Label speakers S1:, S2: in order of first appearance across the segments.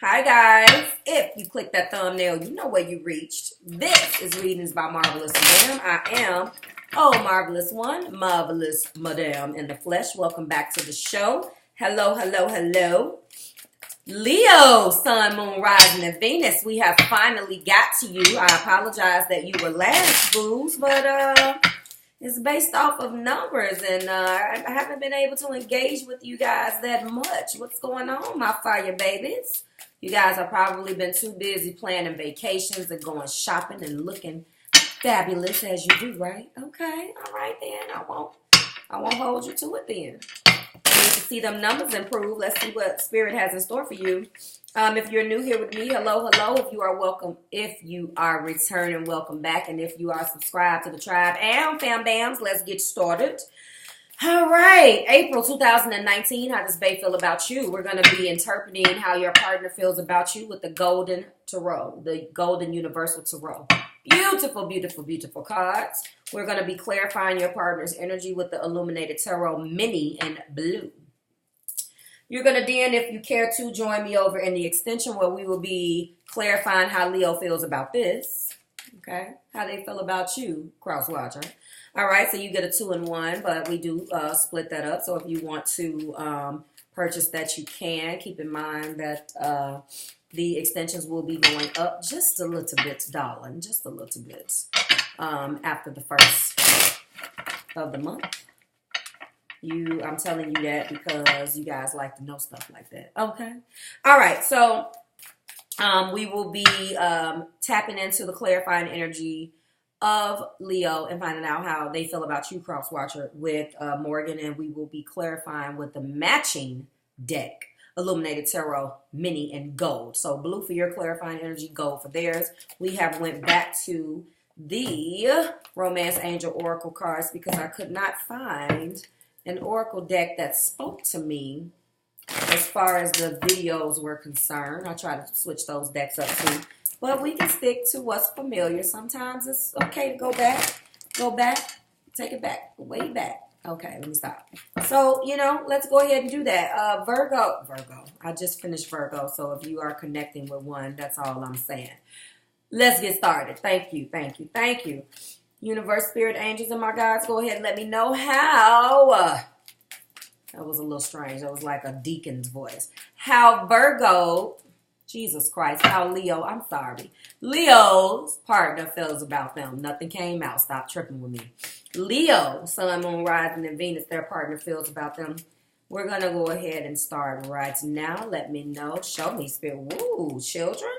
S1: Hi guys, if you click that thumbnail, you know where you reached. This is Readings by Marvelous Madame. I am, Marvelous One, Marvelous Madame in the flesh. Welcome back to the show. Hello, hello, hello. Leo, Sun, Moon, Rising, and Venus. We have finally got to you. I apologize that you were last, booze, but it's based off of numbers, and I haven't been able to engage with you guys that much. What's going on, my fire babies? You guys have probably been too busy planning vacations and going shopping and looking fabulous as you do, right? Okay, all right then. I won't hold you to it then. You need to see them numbers improve. Let's see what Spirit has in store for you. If you're new here with me, hello, hello. If you are welcome, if you are returning, welcome back. And if you are subscribed to the tribe and fam bams, let's get started. All right, April 2019, how does Bae feel about you? We're going to be interpreting how your partner feels about you with the Golden Tarot, the Golden Universal Tarot. Beautiful, beautiful, beautiful cards. We're going to be clarifying your partner's energy with the Illuminated Tarot Mini in blue. You're going to then, if you care to, join me over in the extension where we will be clarifying how Leo feels about this. Okay, how they feel about you, cross watcher. All right, so you get a 2-in-1, but we do split that up. So if you want to purchase that, you can. Keep in mind that the extensions will be going up just a little bit, darling, just a little bit after the first of the month. I'm telling you that because you guys like to know stuff like that. Okay. All right, so we will be tapping into the clarifying energy of Leo and finding out how they feel about you, cross watcher, with Morgan, and we will be clarifying with the matching deck, Illuminated Tarot Mini in gold. So blue for your clarifying energy, gold for theirs. We have went back to the Romance Angel Oracle cards because I could not find an Oracle deck that spoke to me as far as the videos were concerned. I try to switch those decks up too. But we can stick to what's familiar. Sometimes it's okay to go back, take it back, way back. Okay, let me stop. So, let's go ahead and do that. Virgo. I just finished Virgo, so if you are connecting with one, that's all I'm saying. Let's get started. Thank you, thank you, thank you. Universe, Spirit, Angels, and my guides, go ahead and let me know how. That was a little strange. That was like a deacon's voice. How Virgo... Jesus Christ, how Leo's partner feels about them. Nothing came out. Stop tripping with me. Leo, Sun, Moon, Rising, and Venus, their partner feels about them. We're going to go ahead and start right now. Let me know. Show me, Spirit. Woo, children.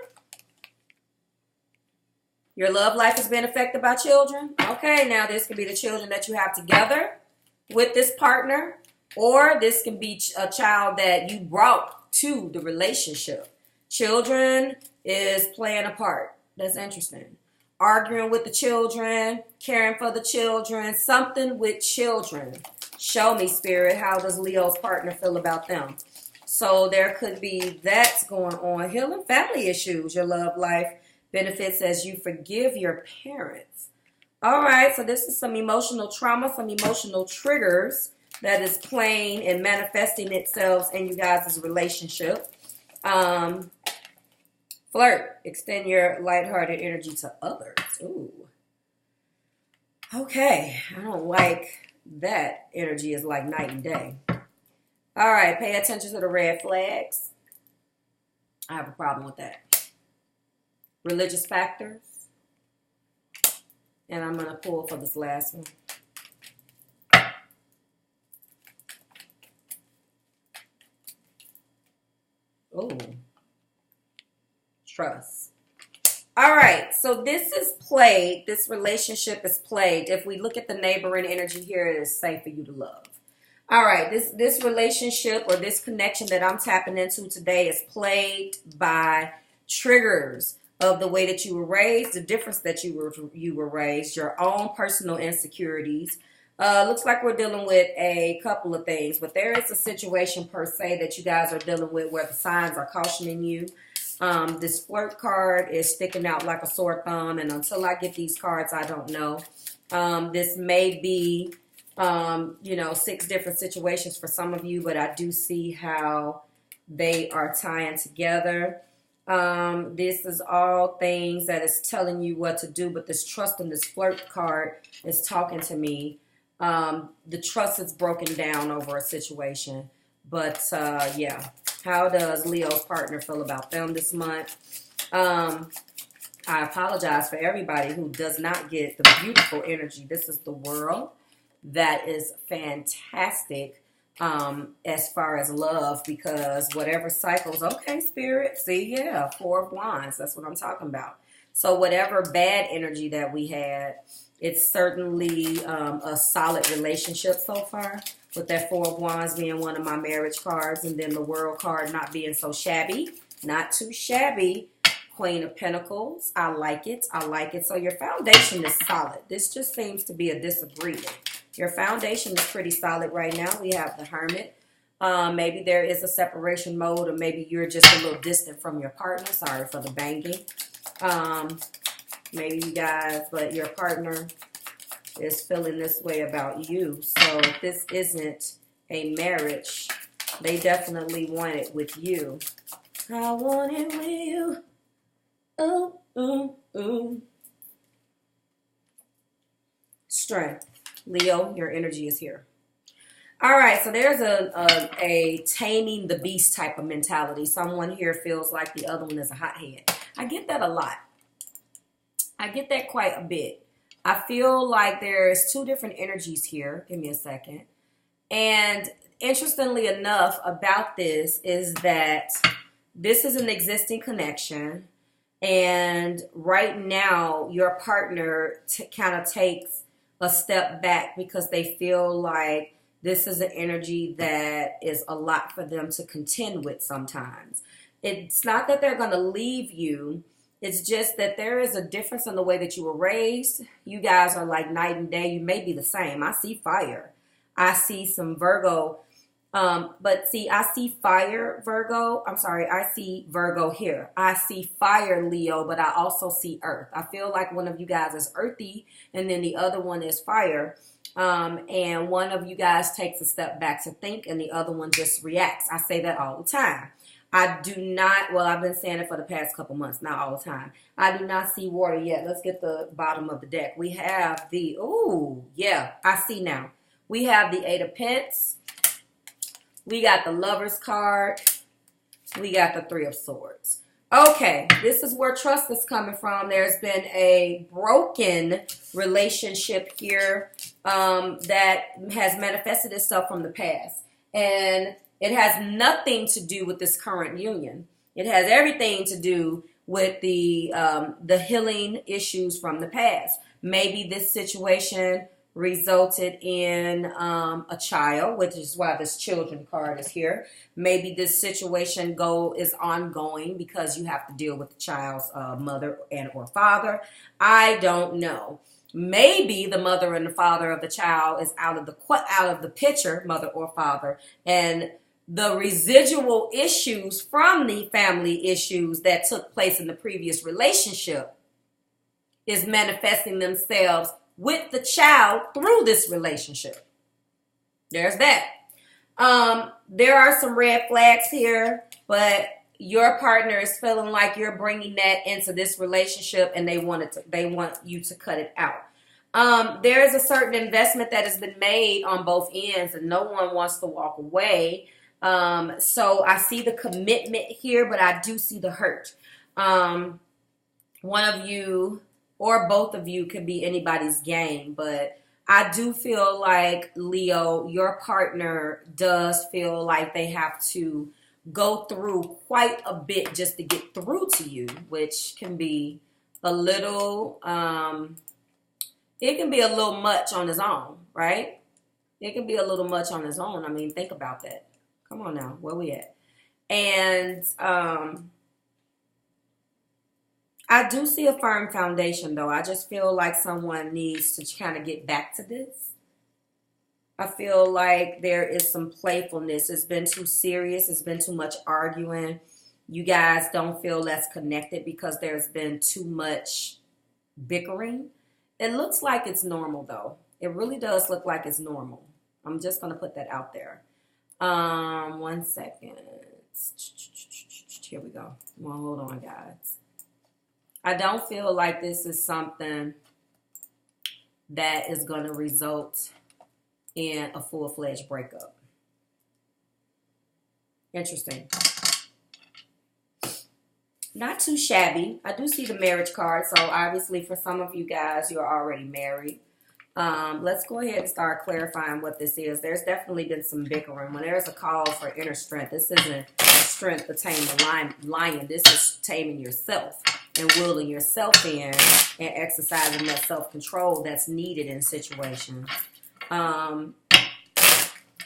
S1: Your love life has been affected by children. Okay, now this could be the children that you have together with this partner, or this can be a child that you brought to the relationship. Children is playing a part. That's interesting. Arguing with the children, caring for the children, something with children. Show me, Spirit, how does Leo's partner feel about them? So there could be that's going on. Healing family issues. Your love life benefits as you forgive your parents. All right, so this is some emotional trauma, some emotional triggers that is playing and manifesting itself in you guys' relationship. Flirt. Extend your lighthearted energy to others. Ooh. Okay. I don't like that energy is like night and day. All right. Pay attention to the red flags. I have a problem with that. Religious factors. And I'm going to pull for this last one. Ooh. Trust. All right, so this is plagued. This relationship is plagued. If we look at the neighboring energy here, it is safe for you to love. All right, this relationship or this connection that I'm tapping into today is plagued by triggers of the way that you were raised, the difference that you were raised, your own personal insecurities. Looks like we're dealing with a couple of things, but there is a situation per se that you guys are dealing with where the signs are cautioning you. This flirt card is sticking out like a sore thumb, and until I get these cards, I don't know. This may be, 6 different situations for some of you, but I do see how they are tying together. This is all things that is telling you what to do, but this trust and this flirt card is talking to me. The trust is broken down over a situation. But yeah, how does Leo's partner feel about them this month? I apologize for everybody who does not get the beautiful energy. This is the world. That is fantastic as far as love, because whatever cycles, okay, Spirit, see, yeah, Four of Wands, that's what I'm talking about. So whatever bad energy that we had, it's certainly a solid relationship so far, with that Four of Wands being one of my marriage cards, and then the World card not being so shabby, not too shabby. Queen of Pentacles, I like it, I like it. So your foundation is solid. This just seems to be a disagreement. Your foundation is pretty solid right now. We have the Hermit. Maybe there is a separation mode, or maybe you're just a little distant from your partner. Sorry for the banging. Maybe you guys, but your partner is feeling this way about you. So if this isn't a marriage, they definitely want it with you. I want it with you. Ooh, ooh, ooh. Strength. Leo, your energy is here. All right, so there's a taming the beast type of mentality. Someone here feels like the other one is a hothead. I get that a lot. I get that quite a bit. I feel like there's two different energies here. Give me a second. And interestingly enough about this is that this is an existing connection. And right now, your partner kind of takes a step back because they feel like this is an energy that is a lot for them to contend with sometimes. It's not that they're going to leave you. It's just that there is a difference in the way that you were raised. You guys are like night and day. You may be the same. I see fire. I see some Virgo. But see, I see fire, Virgo. I'm sorry, I see Virgo here. I see fire, Leo, but I also see earth. I feel like one of you guys is earthy, and then the other one is fire. And one of you guys takes a step back to think, and the other one just reacts. I say that all the time. I do not, well, I've been saying it for the past couple months, not all the time. I do not see water yet. Let's get the bottom of the deck. We have the, ooh, yeah, I see now. We have the Eight of Pentacles. We got the Lover's card. We got the Three of Swords. Okay, this is where trust is coming from. There's been a broken relationship here that has manifested itself from the past. And it has nothing to do with this current union. It has everything to do with the healing issues from the past. Maybe this situation resulted in a child, which is why this children card is here. Maybe this situation is ongoing because you have to deal with the child's mother and or father. I don't know. Maybe the mother and the father of the child is out of the picture, mother or father, and the residual issues from the family issues that took place in the previous relationship is manifesting themselves with the child through this relationship. There's that. There are some red flags here, but your partner is feeling like you're bringing that into this relationship, and they want you to cut it out. There is a certain investment that has been made on both ends, and no one wants to walk away. So I see the commitment here, but I do see the hurt. One of you or both of you could be anybody's game, but I do feel like, Leo, your partner does feel like they have to go through quite a bit just to get through to you, which can be a little, it can be a little much on his own, right? It can be a little much on his own. I mean, think about that. Come on now, where we at? And I do see a firm foundation, though. I just feel like someone needs to kind of get back to this. I feel like there is some playfulness. It's been too serious. It's been too much arguing. You guys don't feel less connected because there's been too much bickering. It looks like it's normal, though. It really does look like it's normal. I'm just going to put that out there. 1 second. Here we go. Well, hold on, guys. I don't feel like this is something that is going to result in a full-fledged breakup. Interesting. Not too shabby. I do see the marriage card. So obviously for some of you guys, you're already married. Let's go ahead and start clarifying what this is. There's definitely been some bickering. When there's a call for inner strength, this isn't strength to tame the lion. This is taming yourself and willing yourself in and exercising that self-control that's needed in situations. I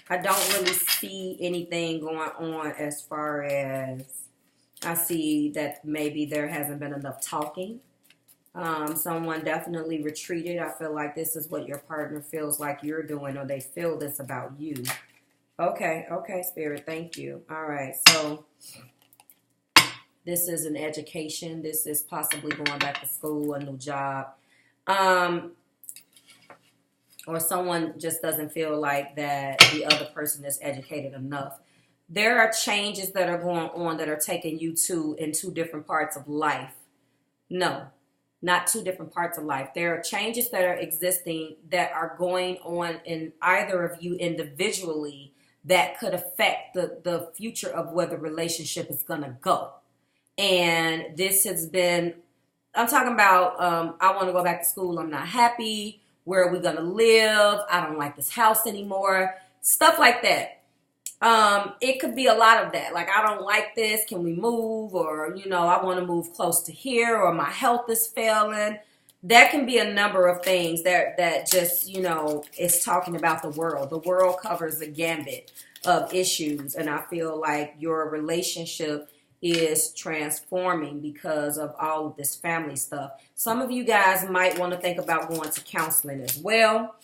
S1: don't really see anything going on as far as I see that maybe there hasn't been enough talking. Someone definitely retreated. I feel like this is what your partner feels like you're doing, or they feel this about you. Okay, Spirit, thank you. All right, so this is an education. This is possibly going back to school, a new job. Or someone just doesn't feel like that the other person is educated enough. There are changes that are going on that are taking you in two different parts of life. No, not two different parts of life. There are changes that are existing that are going on in either of you individually that could affect the future of where the relationship is going to go. And this has been, I'm talking about, I want to go back to school. I'm not happy. Where are we going to live? I don't like this house anymore. Stuff like that. It could be a lot of that. Like, I don't like this. Can we move? Or, you know, I want to move close to here, or my health is failing. That can be a number of things that just, you know, is talking about the world. The world covers the gambit of issues. And I feel like your relationship is transforming because of all of this family stuff. Some of you guys might want to think about going to counseling as well.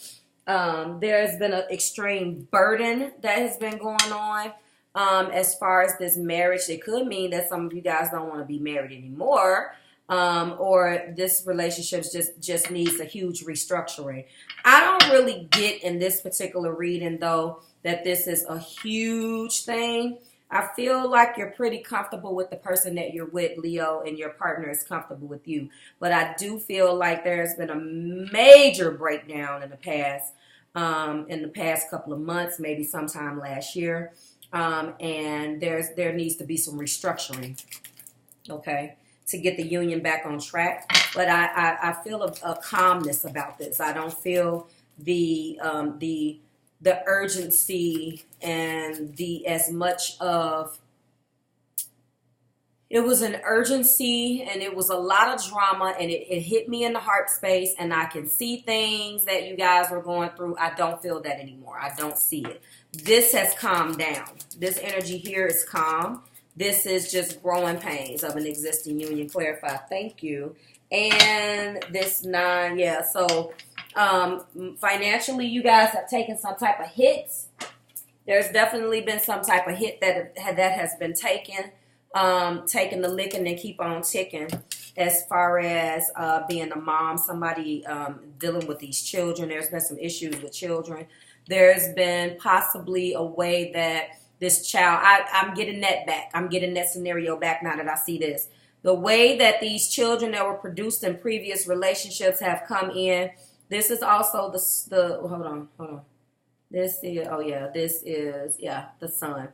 S1: There's been an extreme burden that has been going on as far as this marriage. It could mean that some of you guys don't want to be married anymore, or this relationship just needs a huge restructuring. I don't really get in this particular reading, though, that this is a huge thing. I feel like you're pretty comfortable with the person that you're with, Leo, and your partner is comfortable with you. But I do feel like there's been a major breakdown in the past couple of months, maybe sometime last year. And there needs to be some restructuring, okay, to get the union back on track. But I feel a calmness about this. I don't feel the urgency and as much of, it was an urgency and it was a lot of drama, and it hit me in the heart space, and I can see things that you guys were going through. I don't feel that anymore. I don't see it. This has calmed down. This energy here is calm. This is just growing pains of an existing union. Clarify. Thank you. And this 9, yeah, so financially, you guys have taken some type of hits. There's definitely been some type of hit that has been taken. Taking the licking and keep on ticking. As far as being a mom, somebody dealing with these children. There's been some issues with children. There's been possibly a way that this child, I'm getting that back. I'm getting that scenario back now that I see this. The way that these children that were produced in previous relationships have come in. This is also the hold on. This is, the sun.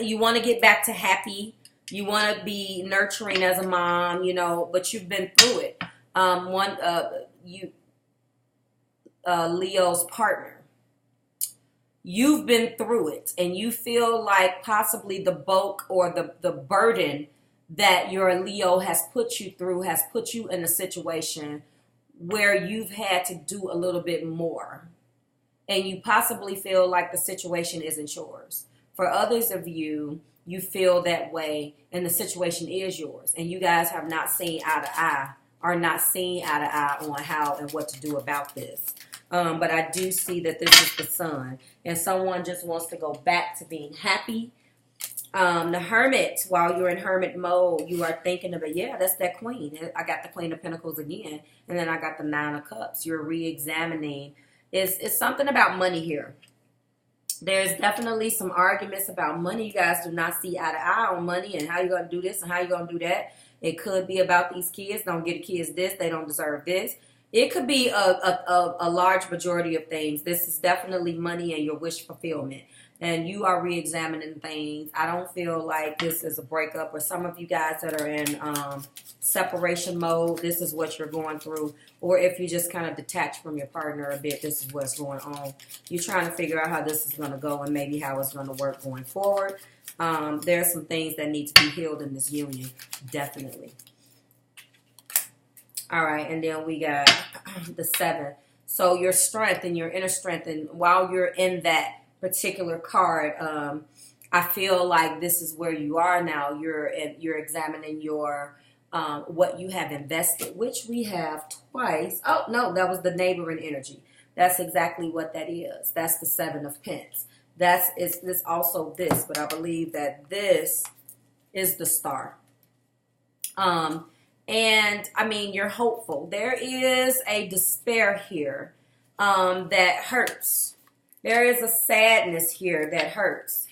S1: You want to get back to happy. You want to be nurturing as a mom, you know, but you've been through it. Leo's partner, you've been through it, and you feel like possibly the bulk or the burden that your Leo has put you through has put you in a situation where you've had to do a little bit more, and you possibly feel like the situation isn't yours. For others of you, you feel that way, and the situation is yours, and you guys have not seen eye to eye, or not seen eye to eye on how and what to do about this. But I do see that this is the sun, and someone just wants to go back to being happy. The Hermit, while you're in Hermit mode, you are thinking of it. Yeah, that's that Queen. I got the Queen of Pentacles again, and then I got the 9 of Cups. You're re-examining. It's something about money here. There's definitely some arguments about money. You guys do not see eye to eye on money and how you're going to do this and how you're going to do that. It could be about these kids. Don't get the kids this. They don't deserve this. It could be a large majority of things. This is definitely money and your wish fulfillment. And you are re-examining things. I don't feel like this is a breakup. Or some of you guys that are in separation mode, this is what you're going through. Or if you just kind of detach from your partner a bit, this is what's going on. You're trying to figure out how this is going to go and maybe how it's going to work going forward. There are some things that need to be healed in this union, definitely. All right, and then we got the 7. So your strength and your inner strength, and while you're in that particular card, I feel like this is where you are now. You're examining your what you have invested, which we have twice. Oh no, that was the neighboring energy. That's exactly what that is. That's the 7 of Pentacles. It's also this, but I believe that this is the Star. And I mean, you're hopeful. There is a despair here that hurts. There is a sadness here that hurts.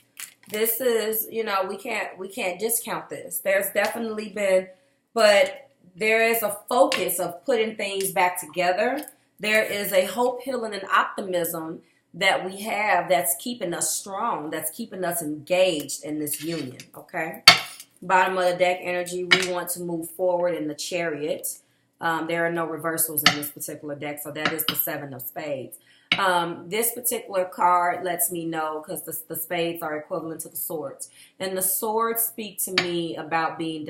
S1: This is, you know, we can't discount this. There's definitely been, but there is a focus of putting things back together. There is a hope, healing, and optimism that we have that's keeping us strong, that's keeping us engaged in this union, okay? Bottom of the deck energy, we want to move forward in the Chariot. There are no reversals in this particular deck, so that is the 7 of Spades. This particular card lets me know, because the spades are equivalent to the swords. And the swords speak to me about being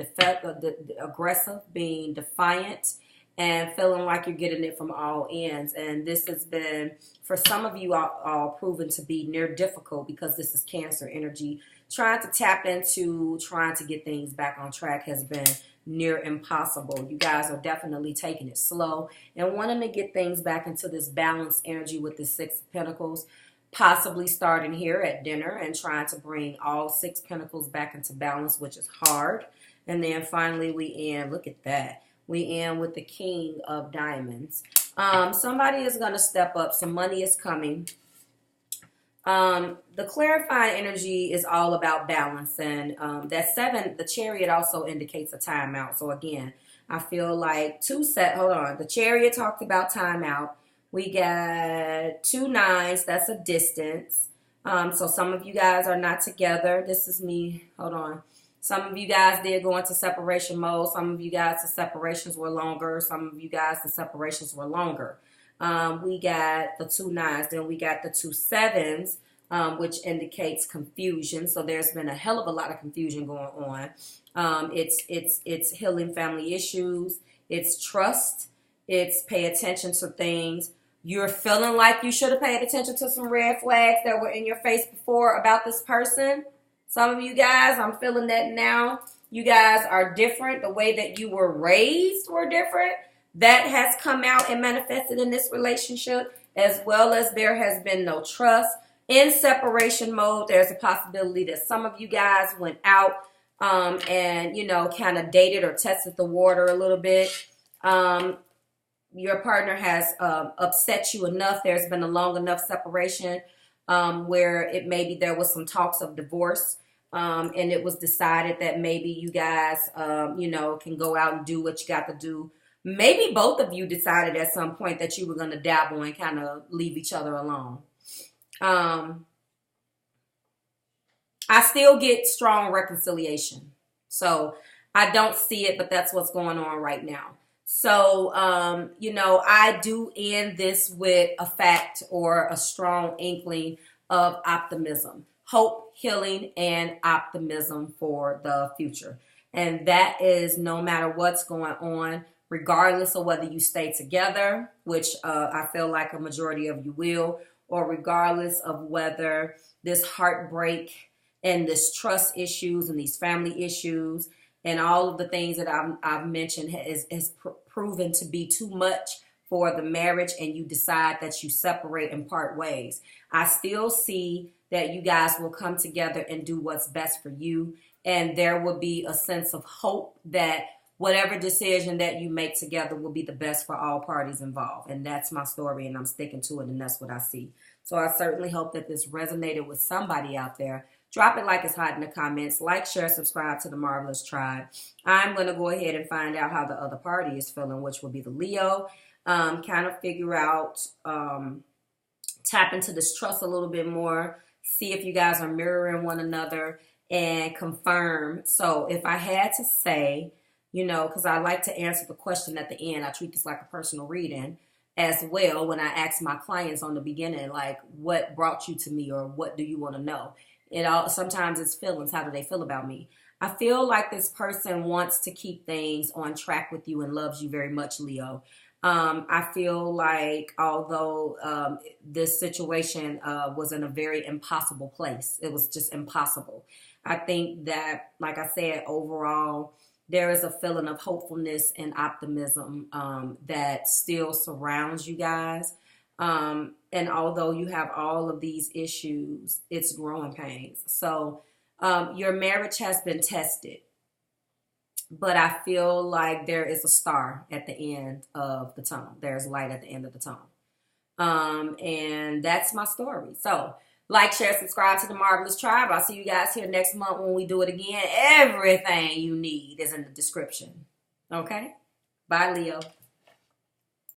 S1: aggressive, being defiant, and feeling like you're getting it from all ends. And this has been, for some of you, all proven to be near difficult, because this is Cancer energy. Trying to tap into, trying to get things back on track has been near impossible. You guys are definitely taking it slow and wanting to get things back into this balanced energy with the 6 of Pentacles, possibly starting here at dinner and trying to bring all 6 Pentacles back into balance, which is hard. And then finally we end, look at that, we end with the King of Diamonds. Somebody is going to step up. Some money is coming. The clarifying energy is all about balance, and that 7, the Chariot, also indicates a timeout. So again, I feel like the Chariot talked about timeout. We got 2 9s, that's a distance. So some of you guys are not together. This is me, hold on. Some of you guys did go into separation mode. Some of you guys, the separations were longer. Some of you guys, the separations were longer. We got the 2 9s, then we got the 2 7s, which indicates confusion. So there's been a hell of a lot of confusion going on. It's healing family issues. It's trust. It's pay attention to things. You're feeling like you should have paid attention to some red flags that were in your face before about this person. Some of you guys, I'm feeling that now. You guys are different. The way that you were raised were different. That has come out and manifested in this relationship, as well as there has been no trust. In separation mode, there's a possibility that some of you guys went out and, you know, kind of dated or tested the water a little bit. Your partner has upset you enough. There's been a long enough separation where maybe there was some talks of divorce. And it was decided that maybe you guys, you know, can go out and do what you got to do. Maybe both of you decided at some point that you were going to dabble and kind of leave each other alone. I still get strong reconciliation. So I don't see it, but that's what's going on right now. So, you know, I do end this with a fact or a strong inkling of optimism, hope, healing, and optimism for the future. And that is no matter what's going on, regardless of whether you stay together, which I feel like a majority of you will, or regardless of whether this heartbreak and this trust issues and these family issues and all of the things that I've mentioned has proven to be too much for the marriage, and you decide that you separate and part ways. I still see that you guys will come together and do what's best for you, and there will be a sense of hope that whatever decision that you make together will be the best for all parties involved. And that's my story, and I'm sticking to it, and that's what I see. So I certainly hope that this resonated with somebody out there. Drop it like it's hot in the comments. Like, share, subscribe to the Marvelous Tribe. I'm going to go ahead and find out how the other party is feeling, which will be the Leo. Kind of figure out, tap into this trust a little bit more. See if you guys are mirroring one another and confirm. So if I had to say, you know, because I like to answer the question at the end. I treat this like a personal reading as well when I ask my clients on the beginning, like, what brought you to me, or what do you want to know? Sometimes it's feelings. How do they feel about me? I feel like this person wants to keep things on track with you and loves you very much, Leo. I feel like although this situation was in a very impossible place, it was just impossible. I think that, like I said, overall, there is a feeling of hopefulness and optimism that still surrounds you guys. And although you have all of these issues, it's growing pains. So your marriage has been tested, but I feel like there is a star at the end of the tunnel. There's light at the end of the tunnel. And that's my story. So like, share, subscribe to the Marvelous Tribe. I'll see you guys here next month when we do it again. Everything you need is in the description. Okay? Bye, Leo.